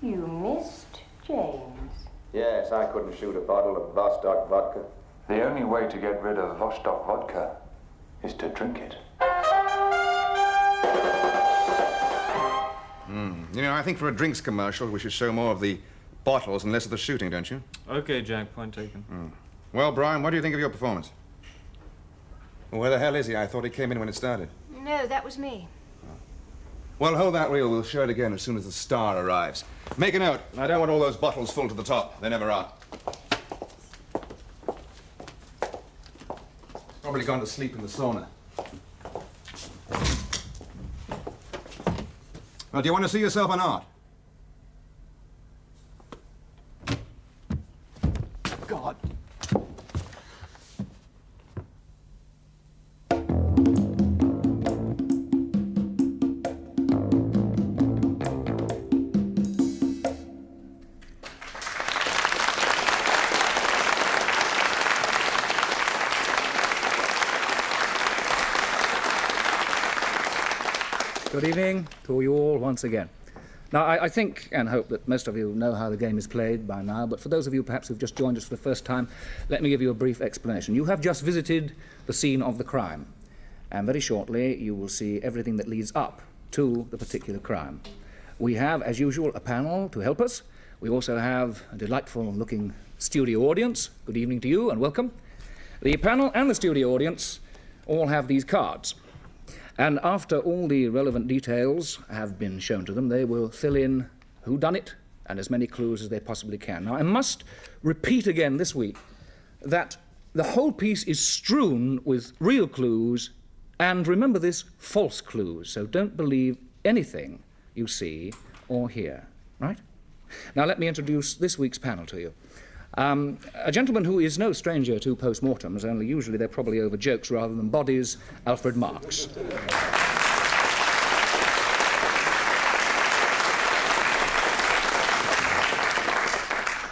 You missed, James. Yes, I couldn't shoot a bottle of Vostok vodka. The only way to get rid of Vostok vodka is to drink it. You know, I think for a drinks commercial, we should show more of the bottles and less of the shooting, don't you? Okay, Jack, point taken. Well, Brian, what do you think of your performance? Well, where the hell is he? I thought he came in when it started. No, that was me. Well, hold that reel. We'll show it again as soon as the star arrives. Make a note. I don't want all those bottles full to the top. They never are. Probably gone to sleep in the sauna. Well, do you want to see yourself or not? God. Good evening to you all once again. Now, I think and hope that most of you know how the game is played by now, but for those of you perhaps who've just joined us for the first time, let me give you a brief explanation. You have just visited the scene of the crime, and very shortly you will see everything that leads up to the particular crime. We have, as usual, a panel to help us. We also have a delightful-looking studio audience. Good evening to you and welcome. The panel and the studio audience all have these cards. And after all the relevant details have been shown to them, they will fill in whodunit and as many clues as they possibly can. Now, I must repeat again this week that the whole piece is strewn with real clues and, remember this, false clues. So don't believe anything you see or hear, right? Now, let me introduce this week's panel to you. A gentleman who is no stranger to post-mortems, only usually they're probably over jokes rather than bodies, Alfred Marks.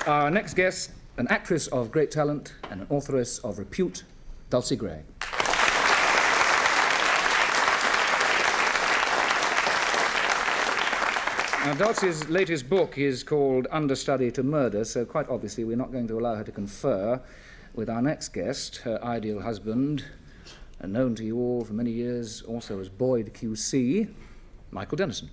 Our next guest, an actress of great talent and an authoress of repute, Dulcie Gray. Now, Dulcie's latest book is called Understudy to Murder, so quite obviously we're not going to allow her to confer with our next guest, her ideal husband, and known to you all for many years also as Boyd QC, Michael Dennison.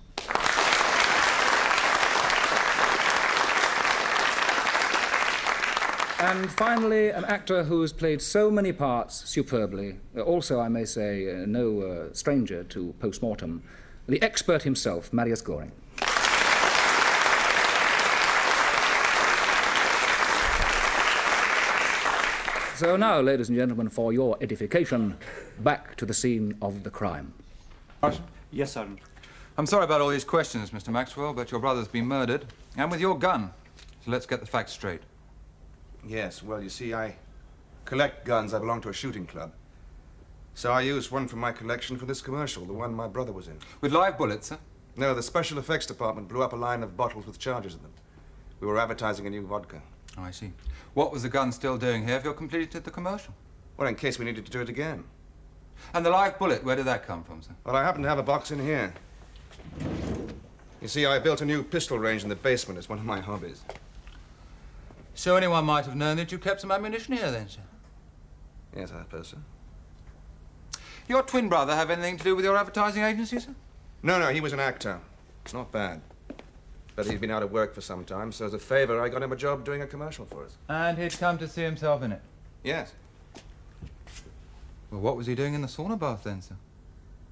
And finally, an actor who has played so many parts superbly, also, I may say, no stranger to post-mortem, the expert himself, Marius Goring. So now, ladies and gentlemen, for your edification, back to the scene of the crime. Yes, Sergeant. I'm sorry about all these questions, Mr. Maxwell, but your brother's been murdered, and with your gun. So let's get the facts straight. Yes, well, you see, I collect guns. I belong to a shooting club. So I used one from my collection for this commercial, the one my brother was in. With live bullets, sir? No, the special effects department blew up a line of bottles with charges in them. We were advertising a new vodka. Oh, I see. What was the gun still doing here if you completed the commercial? Well, in case we needed to do it again. And the live bullet, where did that come from, sir? Well, I happen to have a box in here. You see, I built a new pistol range in the basement. It's one of my hobbies. So anyone might have known that you kept some ammunition here, then, sir? Yes, I suppose so. Your twin brother have anything to do with your advertising agency, sir? No, he was an actor. Not bad. But he'd been out of work for some time, so as a favor, I got him a job doing a commercial for us. And he'd come to see himself in it? Yes. Well, what was he doing in the sauna bath, then, sir?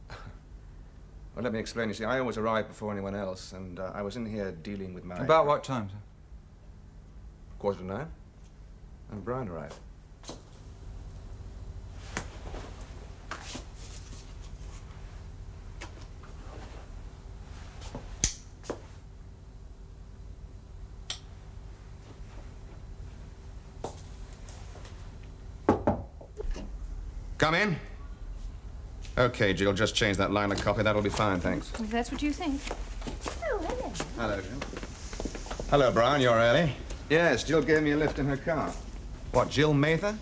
Well, let me explain. You see, I always arrive before anyone else, and I was in here dealing with my... About what time, sir? 9:15. And Brian arrived. Come in. Okay, Jill, just change that line of copy. That'll be fine, thanks. If that's what you think. Oh, hello. Hello, Jill. Hello, Brian. You're early. Yes, Jill gave me a lift in her car. What, Jill Mather?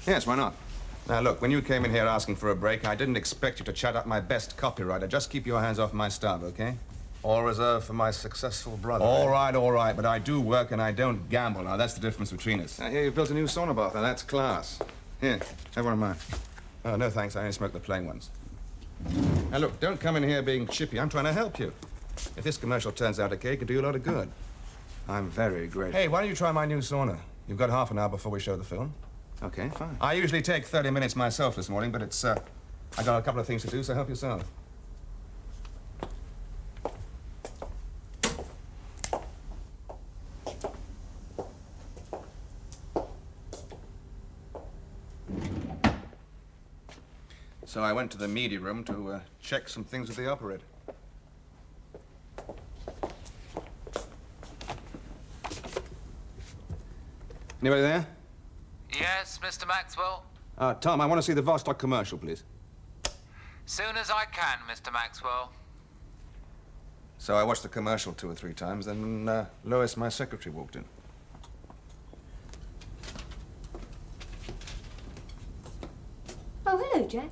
Yes, why not? Now, look, when you came in here asking for a break, I didn't expect you to chat up my best copywriter. Just keep your hands off my stuff, okay? All reserved for my successful brother. All right, but I do work and I don't gamble. Now, that's the difference between us. I hear you built a new sauna bath. Now, that's class. Here, have one of mine. Oh, no, thanks. I only smoke the plain ones. Now, look, don't come in here being chippy. I'm trying to help you. If this commercial turns out okay, it could do you a lot of good. I'm very grateful. Hey, why don't you try my new sauna? You've got half an hour before we show the film. Okay, fine. I usually take 30 minutes myself this morning, but it's, I got a couple of things to do, so help yourself. So I went to the media room to check some things with the operator. Anybody there? Yes, Mr. Maxwell? Tom, I want to see the Vostok commercial, please. Soon as I can, Mr. Maxwell. So I watched the commercial 2 or 3 times, then Lois, my secretary, walked in. Oh, hello, Jack.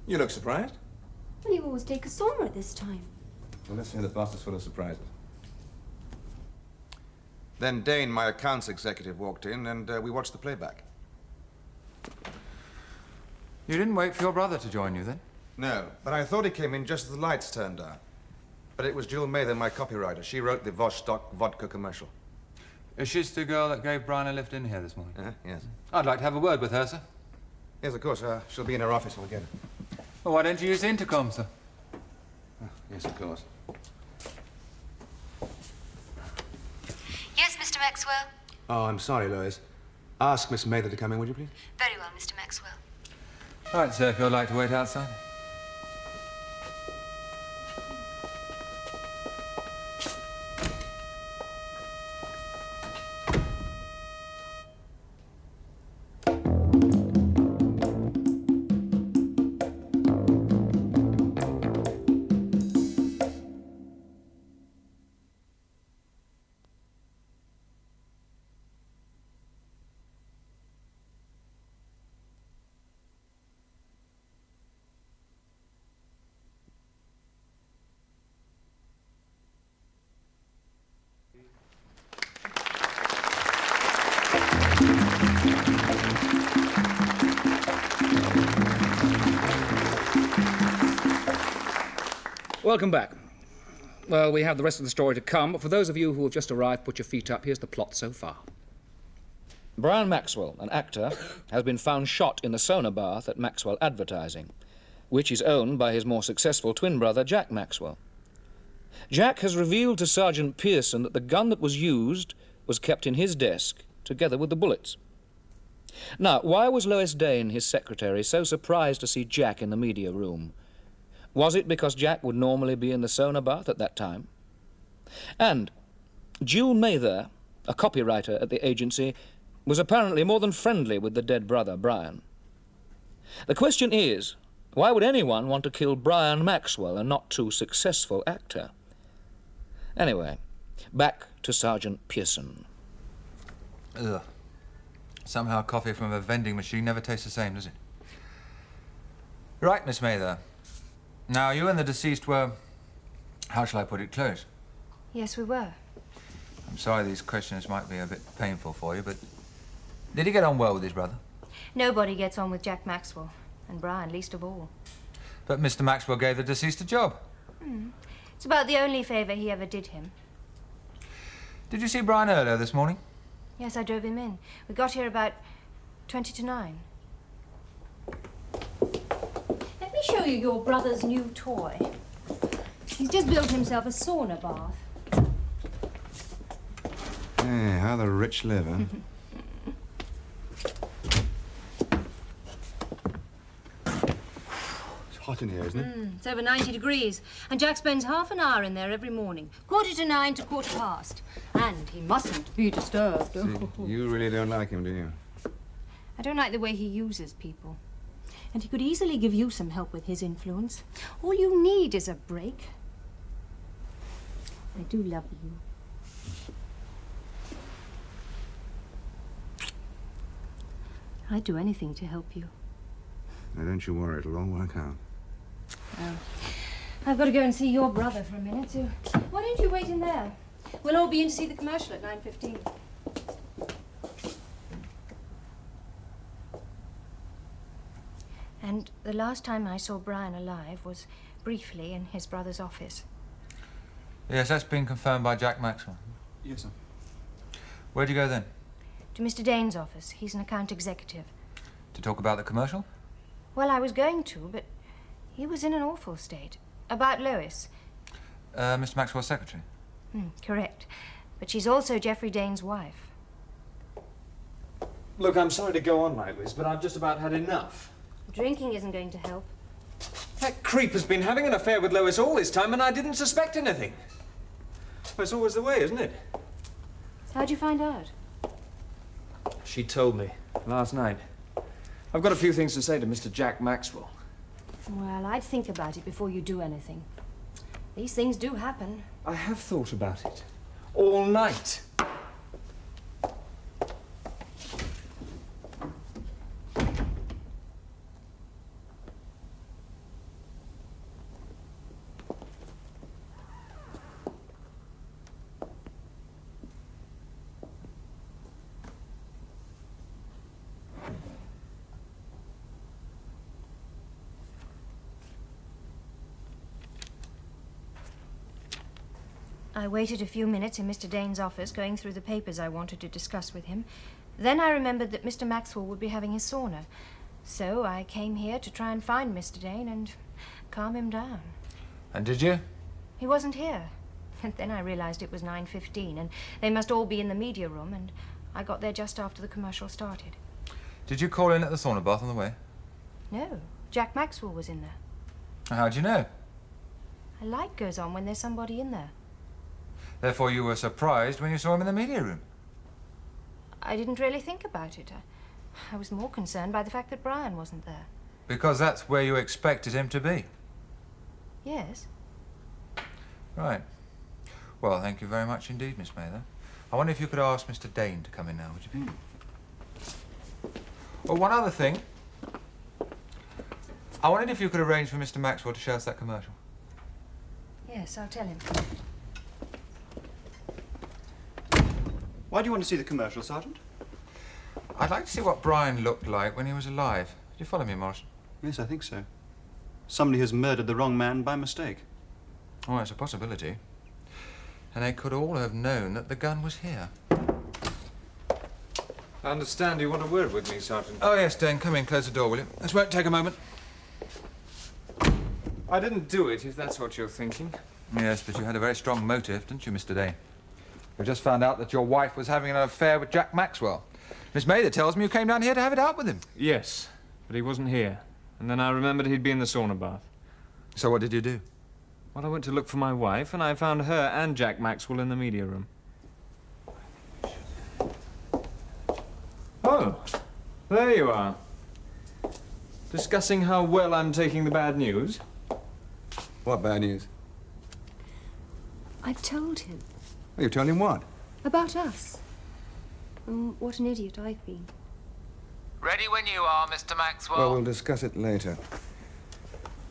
You look surprised. Well, you always take a sauna at this time. Well, let's hear the boss is full of surprises. Then Dane, my accounts executive, walked in, and we watched the playback. You didn't wait for your brother to join you, then? No, but I thought he came in just as the lights turned on. But it was Jill Mather, my copywriter. She wrote the Vostok vodka commercial. Is she the girl that gave Brian a lift in here this morning? Yes. I'd like to have a word with her, sir. Yes, of course. She'll be in her office. We'll get her. Well, why don't you use the intercom, sir? Yes, of course. Yes, Mr. Maxwell? Oh, I'm sorry, Lois. Ask Miss Mather to come in, would you please? Very well, Mr. Maxwell. Right, sir, if you'd like to wait outside. Welcome back. Well, we have the rest of the story to come, but for those of you who have just arrived, put your feet up. Here's the plot so far. Brian Maxwell, an actor, has been found shot in the sauna bath at Maxwell Advertising, which is owned by his more successful twin brother, Jack Maxwell. Jack has revealed to Sergeant Pearson that the gun that was used was kept in his desk, together with the bullets. Now, why was Lois Dane, his secretary, so surprised to see Jack in the media room? Was it because Jack would normally be in the sauna bath at that time? And Jill Mather, a copywriter at the agency, was apparently more than friendly with the dead brother, Brian. The question is, why would anyone want to kill Brian Maxwell, a not-too-successful actor? Anyway, back to Sergeant Pearson. Ugh. Somehow coffee from a vending machine never tastes the same, does it? Right, Miss Mather. Now, you and the deceased were, how shall I put it, close? Yes, we were. I'm sorry these questions might be a bit painful for you, but did he get on well with his brother? Nobody gets on with Jack Maxwell, and Brian least of all. But Mr. Maxwell gave the deceased a job. It's about the only favour he ever did him. Did you see Brian earlier this morning? Yes, I drove him in. We got here about 20 to 9. Let me show you your brother's new toy. He's just built himself a sauna bath. Hey, how the rich live, huh? It's hot in here, isn't it? It's over 90 degrees, and Jack spends half an hour in there every morning. 9:15 to 9:15. And he mustn't be disturbed. See, you really don't like him, do you? I don't like the way he uses people. And he could easily give you some help with his influence. All you need is a break. I do love you. I'd do anything to help you. Now, don't you worry, it'll all work out. I've got to go and see your brother for a minute, so why don't you wait in there? We'll all be in to see the commercial at 9:15. And the last time I saw Brian alive was briefly in his brother's office. Yes, that's been confirmed by Jack Maxwell. Yes, sir. Where'd you go then? To Mr. Dane's office. He's an account executive. To talk about the commercial? Well, I was going to, but he was in an awful state. About Lois. Mr. Maxwell's secretary? Correct. But she's also Geoffrey Dane's wife. Look, I'm sorry to go on like this, but I've just about had enough. Drinking isn't going to help. That creep has been having an affair with Lois all this time, and I didn't suspect anything. Well, it's always the way, isn't it? How'd you find out? She told me last night. I've got a few things to say to Mr. Jack Maxwell. Well, I'd think about it before you do anything. These things do happen. I have thought about it. All night. I waited a few minutes in Mr. Dane's office, going through the papers I wanted to discuss with him. Then I remembered that Mr. Maxwell would be having his sauna. So I came here to try and find Mr. Dane and calm him down. And did you? He wasn't here. And then I realized it was 9:15, and they must all be in the media room, and I got there just after the commercial started. Did you call in at the sauna bath on the way? No, Jack Maxwell was in there. How'd you know? A light goes on when there's somebody in there. Therefore you were surprised when you saw him in the media room. I didn't really think about it. I was more concerned by the fact that Brian wasn't there. Because that's where you expected him to be. Yes. Right. Well, thank you very much indeed, Miss Mather. I wonder if you could ask Mr. Dane to come in now, would you please? Oh, one other thing. I wondered if you could arrange for Mr. Maxwell to show us that commercial. Yes, I'll tell him. Why do you want to see the commercial, Sergeant? I'd like to see what Brian looked like when he was alive. Do you follow me, Morrison? Yes, I think so. Somebody has murdered the wrong man by mistake. Oh, it's a possibility. And they could all have known that the gun was here. I understand you want a word with me, Sergeant. Oh, yes, Dane. Come in. Close the door, will you? This won't take a moment. I didn't do it, if that's what you're thinking. Yes, but you had a very strong motive, didn't you, Mr. Dane? We've just found out that your wife was having an affair with Jack Maxwell. Miss Mather tells me you came down here to have it out with him. Yes, but he wasn't here. And then I remembered he'd be in the sauna bath. So what did you do? Well, I went to look for my wife, and I found her and Jack Maxwell in the media room. Oh, there you are. Discussing how well I'm taking the bad news. What bad news? I've told him. Oh, you told him what? About us. What an idiot I've been. Ready when you are, Mr. Maxwell. Well, we'll discuss it later.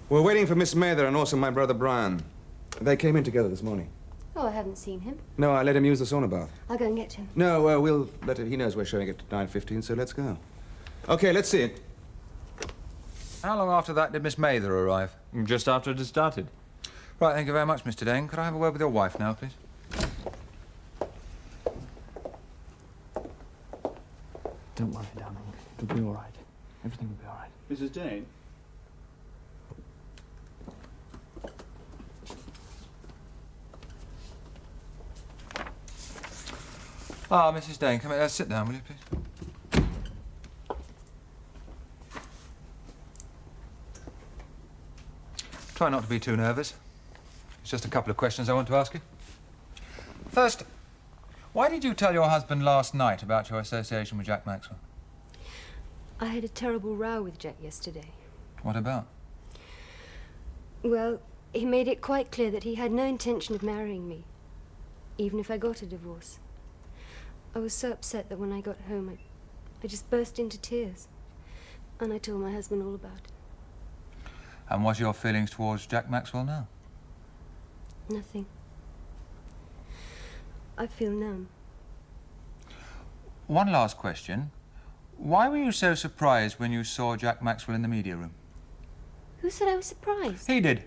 We're waiting for Miss Mather and also my brother Brian. They came in together this morning. Oh, I haven't seen him. No, I let him use the sauna bath. I'll go and get him. No, we'll let him. He knows we're showing it at 9:15, so let's go. Okay, let's see it. How long after that did Miss Mather arrive? Just after it had started. Right, thank you very much, Mr. Dane. Could I have a word with your wife now, please? Don't worry, darling. It'll be all right. Everything will be all right. Mrs. Dane? Ah, Mrs. Dane, come here. Sit down, will you, please? Try not to be too nervous. It's just a couple of questions I want to ask you. First, why did you tell your husband last night about your association with Jack Maxwell? I had a terrible row with Jack yesterday. What about? Well, he made it quite clear that he had no intention of marrying me, even if I got a divorce. I was so upset that when I got home, I just burst into tears. And I told my husband all about it. And what's your feelings towards Jack Maxwell now? Nothing. I feel numb. One last question. Why were you so surprised when you saw Jack Maxwell in the media room? Who said I was surprised? He did.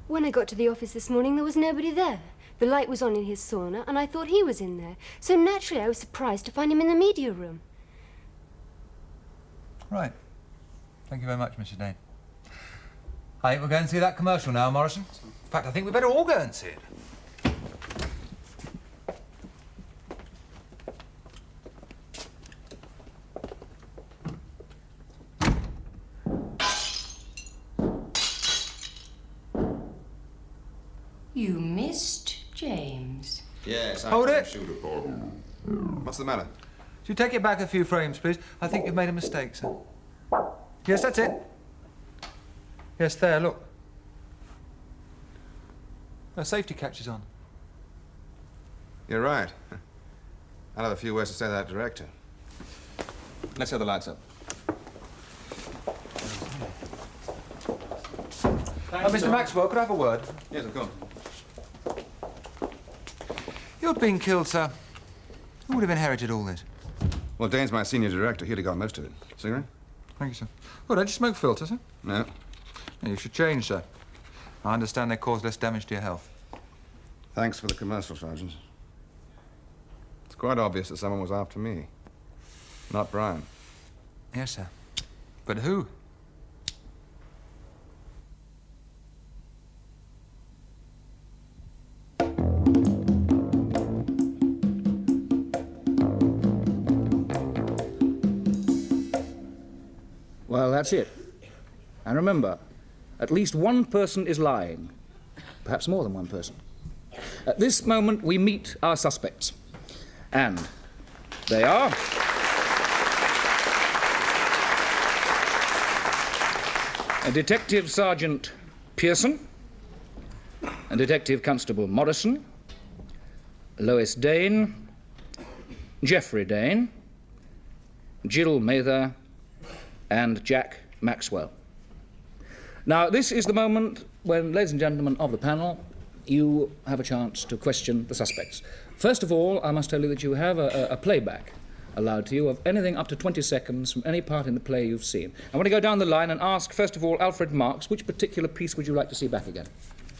When I got to the office this morning, there was nobody there. The light was on in his sauna, and I thought he was in there. So naturally, I was surprised to find him in the media room. Right. Thank you very much, Mr. Dane. I think we'll go and see that commercial now, Morrison. In fact, I think we better all go and see it. You missed James. Yes, I Hold couldn't it. shoot a bottle. What's the matter? Could you take it back a few frames, please? I think you've made a mistake, sir. Yes, that's it. Yes, there, look. No, safety catch is on. You're right. I'll have a few words to say to that director. Let's have the lights up. Mr. Maxwell, could I have a word? Yes, of course. You'd been killed, sir. Who would have inherited all this? Well, Dane's my senior director. He'd have got most of it. Cigarette? Thank you, sir. Oh, don't you smoke filter, sir? No. No, you should change, sir. I understand they cause less damage to your health. Thanks for the commercial, Sergeant. It's quite obvious that someone was after me. Not Brian. Yes, sir. But who? Well, that's it. And remember, at least one person is lying. Perhaps more than one person. At this moment, we meet our suspects. And they are... Detective Sergeant Pearson, and Detective Constable Morrison, Lois Dane, Geoffrey Dane, Jill Mather, and Jack Maxwell. Now, this is the moment when, ladies and gentlemen of the panel, you have a chance to question the suspects. First of all, I must tell you that you have a playback allowed to you of anything up to 20 seconds from any part in the play you've seen. I want to go down the line and ask, first of all, Alfred Marks, which particular piece would you like to see back again?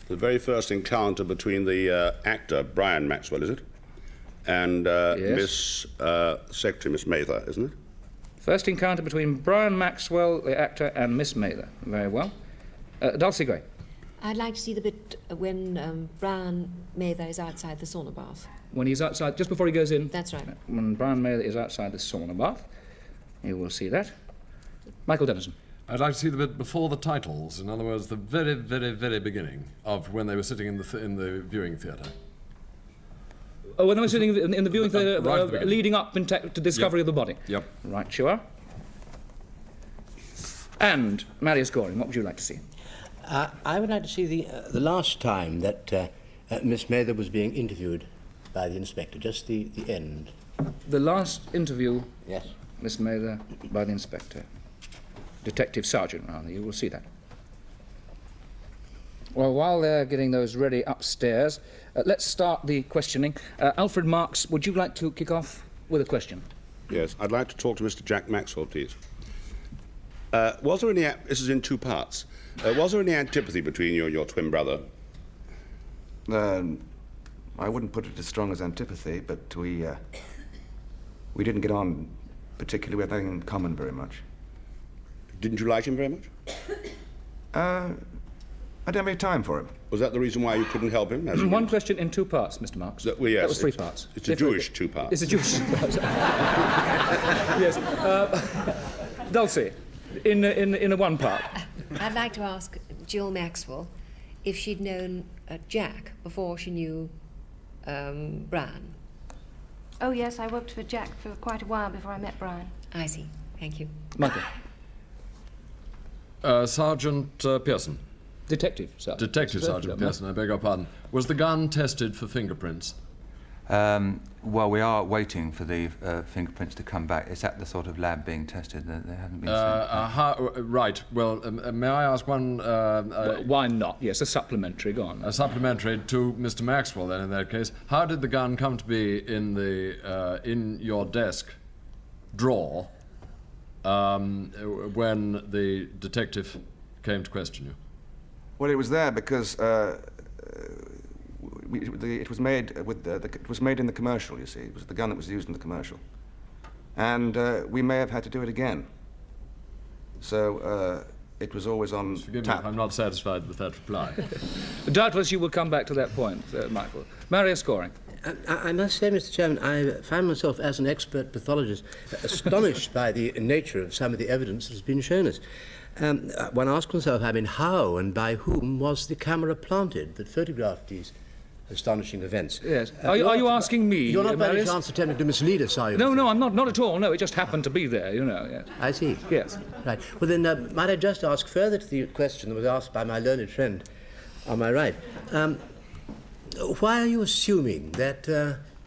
The very first encounter between the actor, Brian Maxwell, is it? And Yes. Secretary Miss Mather, isn't it? First encounter between Brian Maxwell, the actor, and Miss Mather. Very well. Dulcie Gray. I'd like to see the bit when Brian Mather is outside the sauna bath. When he's outside, just before he goes in. That's right. When Brian Mather is outside the sauna bath. You will see that. Michael Dennison. I'd like to see the bit before the titles. In other words, the very, very, very beginning of when they were sitting in the viewing theatre. Oh, when they were sitting in the viewing theatre, right at the leading up to discovery of the body. Yep. Right, you are. And Marius Goring, what would you like to see? I would like to see the last time that Miss Mather was being interviewed by the inspector, just the end. The last interview, yes, Miss Mather, by the inspector. Detective Sergeant, rather, you will see that. Well, while they're getting those ready upstairs, let's start the questioning. Alfred Marks, would you like to kick off with a question? Yes, I'd like to talk to Mr. Jack Maxwell, please. Was there any... This is in two parts. Was there any antipathy between you and your twin brother? I wouldn't put it as strong as antipathy, but we didn't get on particularly. We had nothing in common very much. Didn't you like him very much? I didn't have any time for him. Was that the reason why you couldn't help him? One question in two parts, Mr. Marks. Well, yes, that was three parts. It's a Jewish two parts. It's a Jewish two parts. Yes. Dulcie, in a one part. I'd like to ask Jill Maxwell if she'd known Jack before she knew Brian. Oh, yes, I worked for Jack for quite a while before I met Brian. I see. Thank you. Michael. Sergeant Pearson. Detective Sergeant. Detective Sergeant Pearson, I beg your pardon. Was the gun tested for fingerprints? Well, we are waiting for the fingerprints to come back. It's at the sort of lab being tested. They haven't been sent. Right. Well, may I ask one... why not? Yes, a supplementary. Go on. A supplementary to Mr. Maxwell, then, in that case. How did the gun come to be in your desk drawer when the detective came to question you? Well, it was there because it was made it was made in the commercial. You see, it was the gun that was used in the commercial, and we may have had to do it again. So it was always on Forgive tap. me if I'm not satisfied with that reply. Doubtless you will come back to that point, Michael. Marius Scoring. I must say, Mr. Chairman, I find myself, as an expert pathologist, astonished by the nature of some of the evidence that has been shown us. One asks oneself, I mean, how and by whom was the camera planted that photographed these astonishing events? Yes. Are you asking me, You're not by any Marius? chance attempting to mislead us, are you? No, I'm not at all. No, it just happened to be there, you know. Yes. I see. Yes. Right. Well, then, might I just ask further to the question that was asked by my learned friend on my right. Why are you assuming that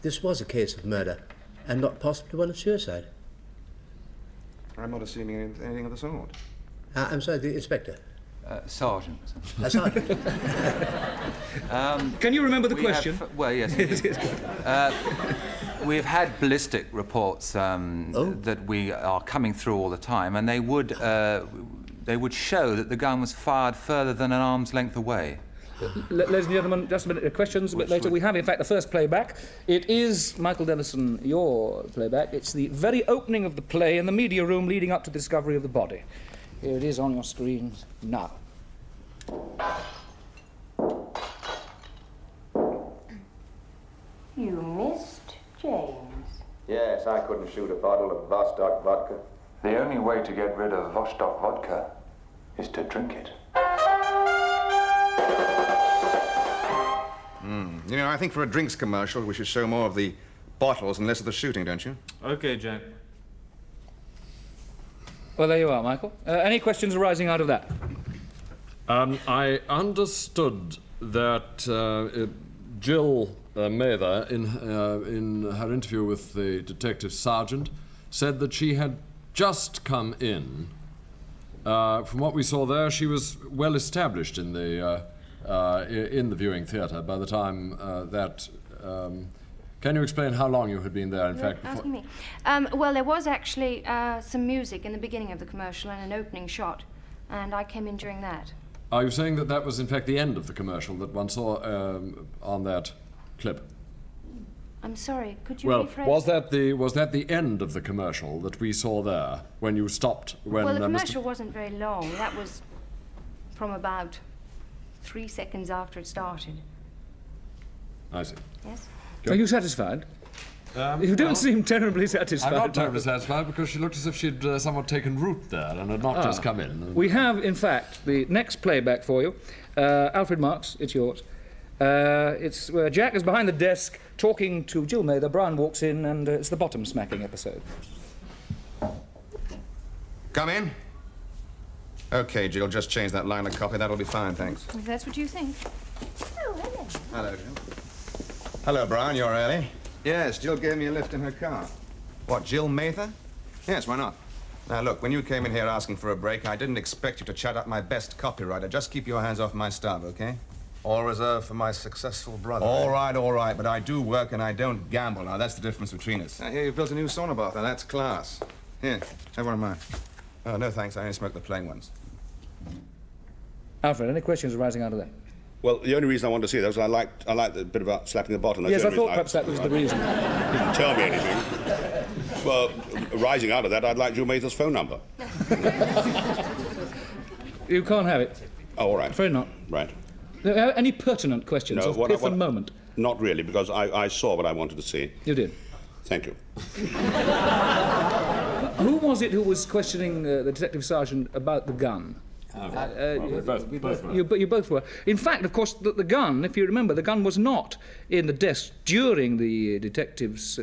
this was a case of murder and not possibly one of suicide? I'm not assuming anything of the sort. I'm sorry, the inspector. Sergeant. Sergeant. Can you remember the question? Well, yes. We've had ballistic reports that we are coming through all the time, and they would show that the gun was fired further than an arm's length away. Ladies and gentlemen, just a minute. Questions a bit later. We have, in fact, the first playback. It is, Michael Dennison, your playback. It's the very opening of the play in the media room leading up to the discovery of the body. Here it is on your screens now. You missed James. Yes, I couldn't shoot a bottle of Vostok vodka. The only way to get rid of Vostok vodka is to drink it. You know, I think for a drinks commercial, we should show more of the bottles and less of the shooting, don't you? Okay, Jack. Well, there you are, Michael. Any questions arising out of that? I understood that Jill Mather, in her interview with the detective sergeant, said that she had just come in. From what we saw there, she was well established in the viewing theatre by the time that... Can you explain how long you had been there, in fact, before? Asking me. Well, there was actually some music in the beginning of the commercial and an opening shot, and I came in during that. Are you saying that that was, in fact, the end of the commercial that one saw on that clip? I'm sorry, could you Well, rephrase? was that the end of the commercial that we saw there when you stopped? When, well, the commercial wasn't very long. That was from about 3 seconds after it started. I see. Yes? Are you satisfied? You don't seem terribly satisfied. I'm not terribly satisfied because she looked as if she'd somewhat taken root there and had not just come in. We have, in fact, the next playback for you. Alfred Marks, it's yours. It's where Jack is behind the desk talking to Jill Mather. Brian walks in, and it's the bottom smacking episode. Come in. Okay, Jill, just change that line of copy. That'll be fine, thanks. If that's what you think. Oh, hello. Hello, Jill. Hello, Brian. You're early. Yes, Jill gave me a lift in her car. What, Jill Mather? Yes, why not? Now, look, when you came in here asking for a break, I didn't expect you to chat up my best copywriter. Just keep your hands off my stuff, okay? All reserved for my successful brother. All right, but I do work and I don't gamble. Now, that's the difference between us. I hear you've built a new sauna bath. Now, that's class. Here, have one of mine. Oh, no, thanks. I only smoke the plain ones. Alfred, any questions arising out of that? Well, the only reason I wanted to see that was I liked the bit about slapping the bottom. That's Yes, the I only thought reason perhaps that was the reason. Didn't tell me anything. Well, rising out of that, I'd like Jill Mather's phone number. You can't have it. Oh, all right. Afraid not. Right. Any pertinent questions of piff and moment? Not really, because I saw what I wanted to see. You did? Thank you. Who was it who was questioning the detective sergeant about the gun? We both were. You both were. In fact, of course, the gun, if you remember, the gun was not in the desk during the detective's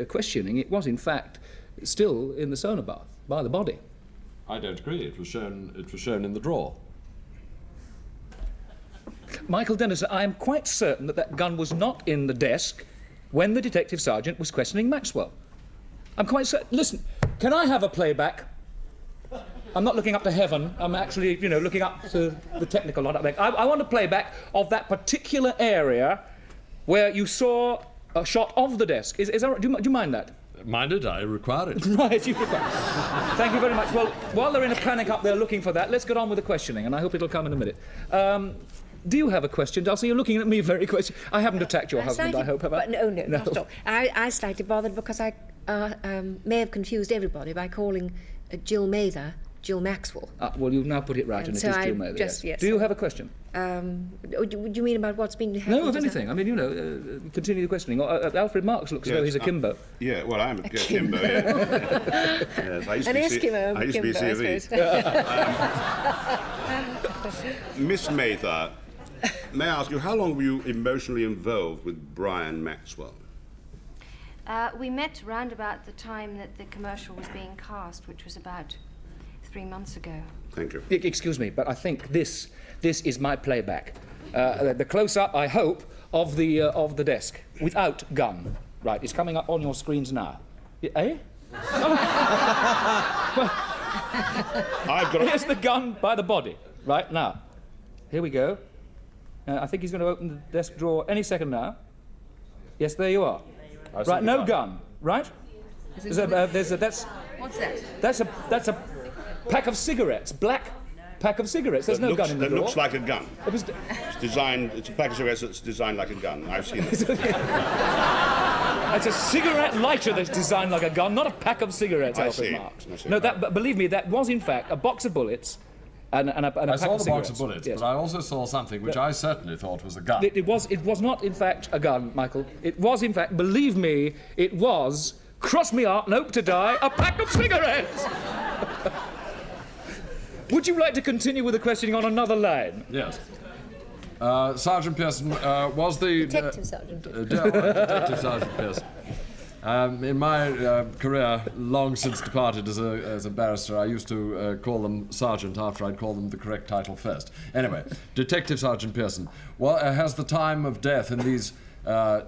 questioning. It was, in fact, still in the sauna bath by the body. I don't agree. It was shown in the drawer. Michael Dennison, I am quite certain that gun was not in the desk when the detective sergeant was questioning Maxwell. I'm quite certain. Listen, can I have a playback? I'm not looking up to heaven. I'm actually, you know, looking up to the technical lot up there. I want a playback of that particular area where you saw a shot of the desk. Is that right? Do you mind that? Mind it, I require it. Right, you require it. Thank you very much. Well, while they're in a panic up there looking for that, let's get on with the questioning, and I hope it'll come in a minute. Do you have a question, Dulcie? You're looking at me very question. I haven't attacked your husband, I hope, have I? No, not at all. I slightly bothered because I may have confused everybody by calling Jill Mather Jill Maxwell. Well, you've now put it right, and so it is Jill Mather. Yes. Do you have a question? Do you mean about what's been happening? No, of anything. I mean, you know, continue the questioning. Alfred Marks looks as though he's a Kimbo. Yeah, well, I'm a Kimbo, yeah. Yes, I used An to be Eskimo. I used to be CV. Miss Mather, may I ask you, how long were you emotionally involved with Brian Maxwell? We met round about the time that the commercial was being cast, which was about 3 months ago. Thank you. Excuse me, but I think this is my playback. The close-up, I hope, of the desk without gun. Right, it's coming up on your screens now. Eh? Well, I've got. Here's the gun by the body. Right now, here we go. I think he's going to open the desk drawer any second now. Yes, there you are. Right, no gun. Right? What's that? That's a pack of cigarettes. Black pack of cigarettes. There's no gun in the drawer. It looks like a gun. It's designed. It's a pack of cigarettes that's designed like a gun. I've seen it. It's a cigarette lighter that's designed like a gun, not a pack of cigarettes, Alfred Marks. No, believe me, that was in fact a box of bullets and a pack of cigarettes. I saw the box of bullets, yes. but I also saw something which I certainly thought was a gun. It was not in fact a gun, Michael. It was in fact, believe me, it was, cross me heart and hope to die, a pack of cigarettes! Would you like to continue with the questioning on another line? Yes. Sergeant Pearson was the... Detective Sergeant. Detective Sergeant Pearson. In my career, long since departed as a barrister, I used to call them Sergeant after I'd call them the correct title first. Anyway, Detective Sergeant Pearson, has the time of death in these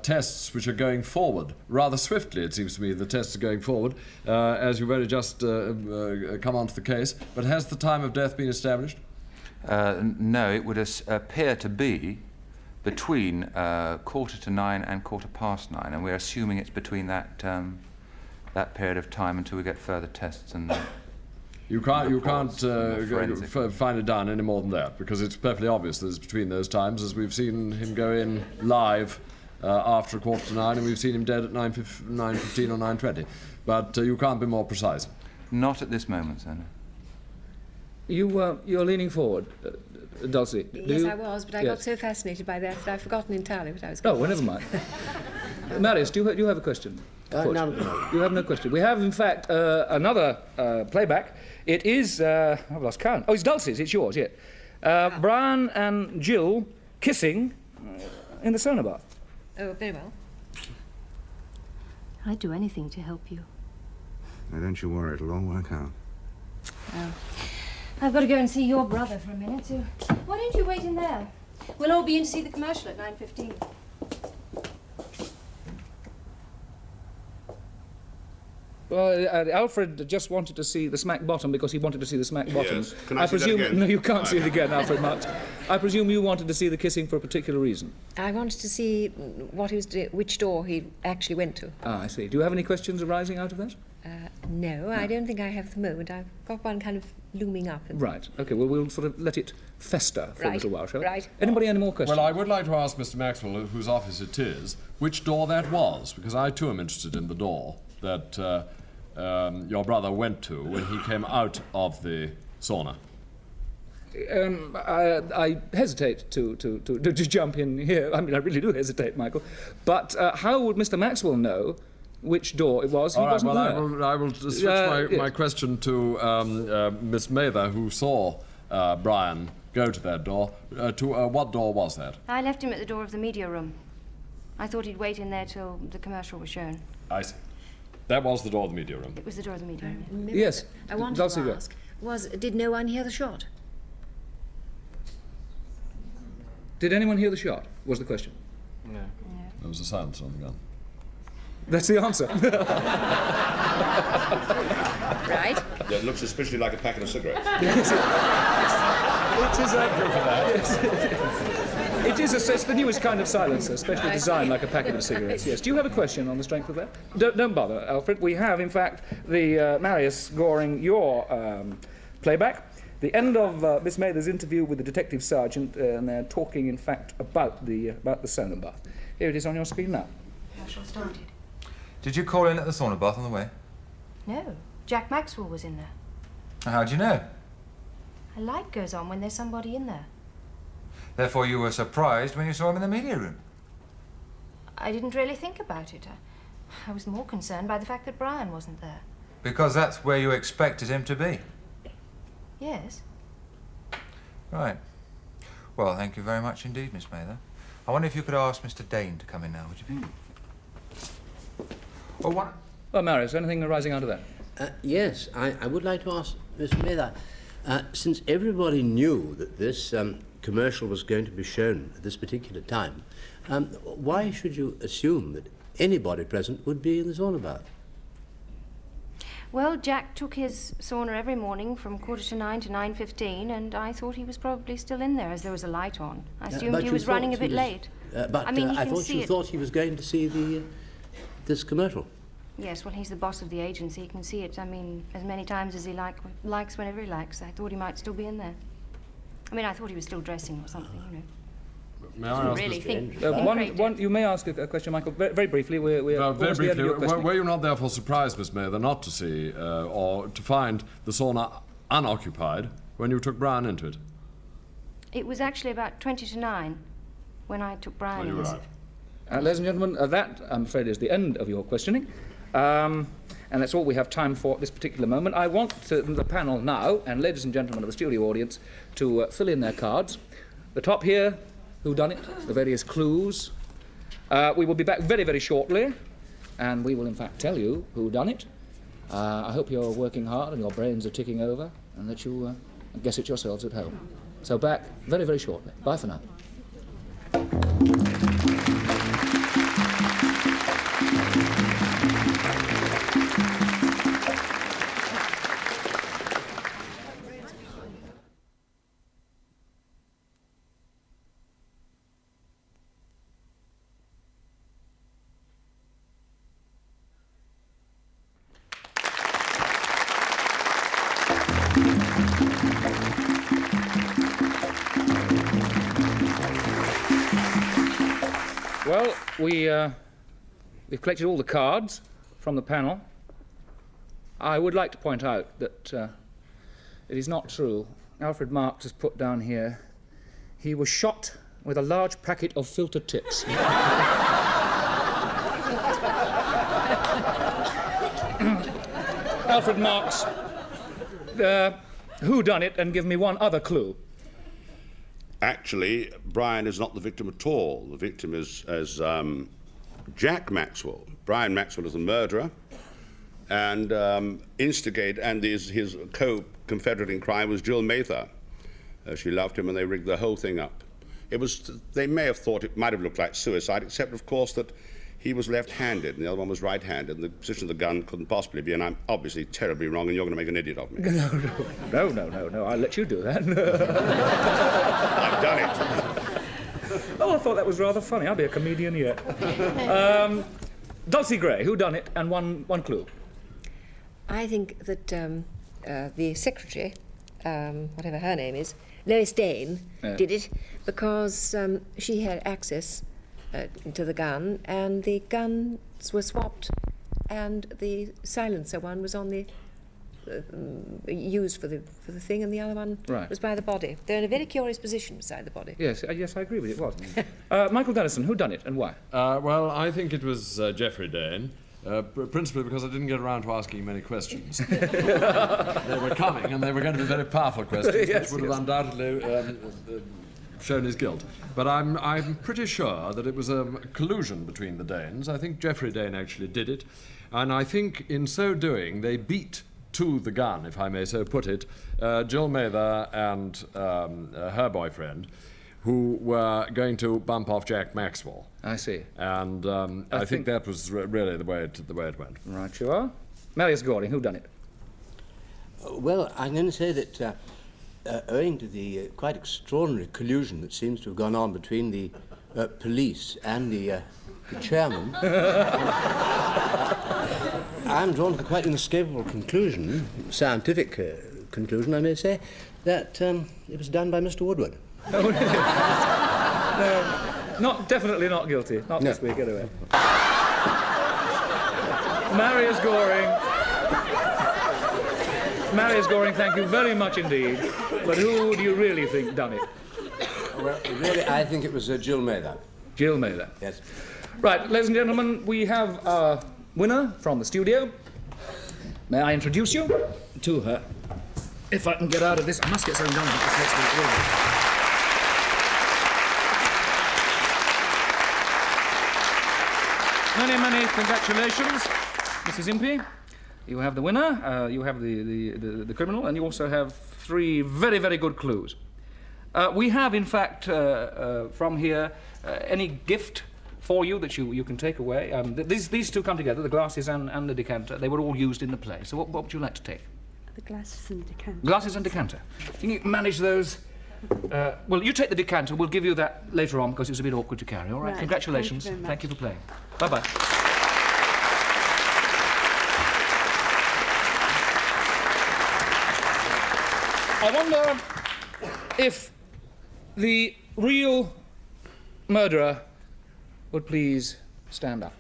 tests which are going forward rather swiftly, it seems to me, the tests are going forward, as you've only just come onto the case, but has the time of death been established? No, it would appear to be between 9:15 and 9:15, and we're assuming it's between that period of time until we get further tests and. You can't find it down any more than that, because it's perfectly obvious that it's between those times, as we've seen him go in live after 9:15, and we've seen him dead at 9:15 or 9:20. But you can't be more precise. Not at this moment, sir. You're leaning forward, Dulcie. Yes, I was, but I got so fascinated by that I've forgotten entirely what I was going to well, never mind. Marius, do you have a question? No. You have no question. We have, in fact, another playback. It is... I've lost count. Oh, it's Dulcie's. It's yours, yeah. Brian and Jill kissing in the sauna bath. Oh, very well. I'd do anything to help you. Now, don't you worry. It'll all work out. I've got to go and see your brother for a minute, so why don't you wait in there? We'll all be in to see the commercial at 9:15. Well, Alfred just wanted to see the smack bottom because he wanted to see the smack bottom. Yes. Can I see presume that again? No, you can't see it again, Alfred Marks. I presume you wanted to see the kissing for a particular reason. I wanted to see what he was which door he actually went to. Ah, I see. Do you have any questions arising out of that? No, I don't think I have at the moment. I've got one kind of looming up. Right. OK, well, we'll sort of let it fester for a little while, shall we? Right. Anybody any more questions? Well, I would like to ask Mr. Maxwell, whose office it is, which door that was, because I too am interested in the door that your brother went to when he came out of the sauna. I hesitate to jump in here. I mean, I really do hesitate, Michael. But how would Mr. Maxwell know which door it was? He wasn't there. I will switch my question to Miss Mather, who saw Brian go to that door. What door was that? I left him at the door of the media room. I thought he'd wait in there till the commercial was shown. I see. That was the door of the media room. It was the door of the media room. Yes. I wanted to ask, did no one hear the shot? Did anyone hear the shot, was the question? No. There was a silence on the gun. That's the answer. Right. That looks suspiciously like a packet of cigarettes. Yes, it is. It is it's the newest kind of silencer, specially designed like a packet of cigarettes. Yes. Do you have a question on the strength of that? Don't bother, Alfred. We have, in fact, the Marius scoring your playback. The end of Miss Mather's interview with the detective sergeant, and they're talking, in fact, about the sauna bath. Here it is on your screen now. I shall start it. Did you call in at the sauna bath on the way? No, Jack Maxwell was in there. How'd you know? A light goes on when there's somebody in there. Therefore, you were surprised when you saw him in the media room. I didn't really think about it. I was more concerned by the fact that Brian wasn't there. Because that's where you expected him to be. Yes. Right. Well, thank you very much indeed, Miss Mather. I wonder if you could ask Mr. Dane to come in now, would you be? Or what? Well, Marius, anything arising out of that? Yes, I would like to ask Mr. Mather, since everybody knew that this commercial was going to be shown at this particular time, why should you assume that anybody present would be in the sauna bath? Well, Jack took his sauna every morning from 8:45 to 9:15, and I thought he was probably still in there as there was a light on. I assumed he was running a bit late. But I mean, I thought you thought he was going to see this commercial. Yes, well, he's the boss of the agency. He can see it, I mean, as many times as he likes whenever he likes. I thought he might still be in there. I mean, I thought he was still dressing or something, you know. May I ask really think you may ask a question, Michael, very briefly. We're very towards the end of your briefly, questioning. were you not therefore surprised, Miss Mather, not to see or to find the sauna unoccupied when you took Brian into it? It was actually about 20 to 9 when I took Brian When you in. arrived. Ladies and gentlemen, that, I'm afraid, is the end of your questioning. And that's all we have time for at this particular moment. I want the panel now, and ladies and gentlemen of the studio audience, to fill in their cards. The top here, WHODUNNIT, the various clues. We will be back very, very shortly, and we will, in fact, tell you WHODUNNIT. I hope you're working hard and your brains are ticking over, and that you guess it yourselves at home. So back very, very shortly. Bye for now. Well, we've collected all the cards from the panel. I would like to point out that it is not true. Alfred Marks has put down here, he was shot with a large packet of filter tips. Alfred Marks, who done it, and give me one other clue. Actually, Brian is not the victim at all. The victim is Jack Maxwell. Brian Maxwell is the murderer, and his co-confederate in crime was Jill Mather. She loved him, and they rigged the whole thing up. They may have thought it might have looked like suicide, except, of course, that he was left-handed and the other one was right-handed, and the position of the gun couldn't possibly be, and I'm obviously terribly wrong, and you're going to make an idiot of me. No, I'll let you do that. I've done it. Oh, I thought that was rather funny. I'll be a comedian yet. Dulcie Gray, who done it, and one clue. I think that the secretary, whatever her name is, Lois Dane, did it because she had access to the gun, and the guns were swapped, and the silencer one was on the used for the thing, and the other one was by the body. They're in a very curious position beside the body. Yes, I agree with you. It was. Michael Dennison, who done it, and why? Well, I think it was Geoffrey Dane. Principally because I didn't get around to asking many questions. They were coming, and they were going to be very powerful questions, which would have undoubtedly shown his guilt. But I'm pretty sure that it was a collusion between the Danes. I think Geoffrey Dane actually did it, and I think in so doing they beat to the gun, if I may so put it, Jill Mather and her boyfriend, who were going to bump off Jack Maxwell. I see. And I think that was really the way it went. Right you are. Marius Goring, who done it? Well, I'm going to say that owing to the quite extraordinary collusion that seems to have gone on between the police and the chairman, I'm drawn to the quite inescapable conclusion, scientific conclusion, I may say, that it was done by Mr. Woodward. No, definitely not guilty. Not this week, anyway. Marius Goring, thank you very much indeed. But who do you really think done it? Well, really, I think it was Jill Mather. Jill Mather? Yes. Right, ladies and gentlemen, we have our winner from the studio. May I introduce you to her? If I can get out of this, I must get something done with this next week. Many congratulations, Mrs. Impey. You have the winner, you have the criminal, and you also have 3 very, very good clues. We have, in fact, from here, any gift for you that you can take away. These two come together, the glasses and the decanter. They were all used in the play. So what would you like to take? The glasses and decanter. Glasses and decanter. Can you manage those? Well, you take the decanter. We'll give you that later on because it's a bit awkward to carry. All right. Right. Congratulations. Thank you very much. Thank you for playing. Bye-bye. I wonder if the real murderer would please stand up.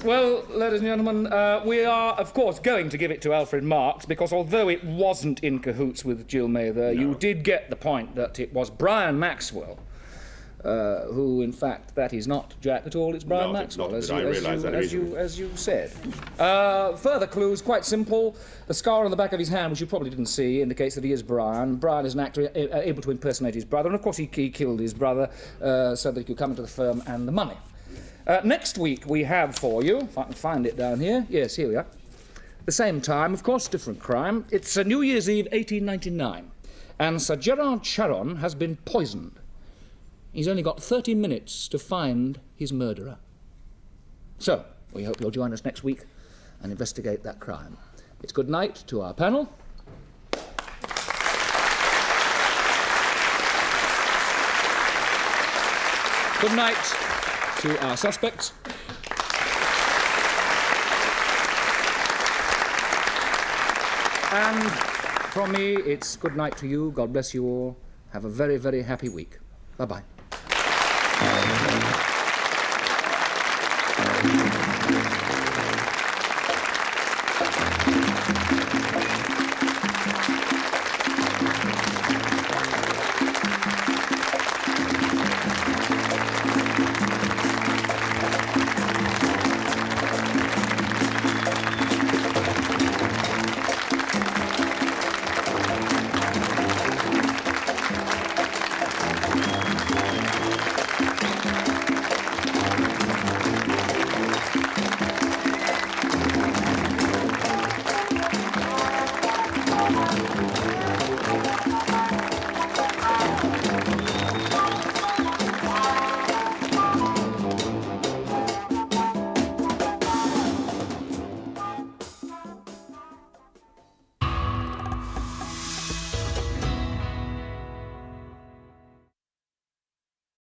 Well, ladies and gentlemen, we are, of course, going to give it to Alfred Marks because although it wasn't in cahoots with Jill Mather, you did get the point that it was Brian Maxwell who, in fact, that is not Jack at all, it's Brian Maxwell, as you said. Further clues, quite simple. The scar on the back of his hand, which you probably didn't see, indicates that he is Brian. Brian is an actor able to impersonate his brother, and of course he killed his brother so that he could come into the firm and the money. Next week we have for you, if I can find it down here, yes, here we are. The same time, of course, different crime. It's New Year's Eve, 1899, and Sir Gerard Charon has been poisoned. He's only got 30 minutes to find his murderer. So, we hope you'll join us next week and investigate that crime. It's good night to our panel. Good night to our suspects. And from me, it's good night to you. God bless you all. Have a very, very happy week. Bye-bye.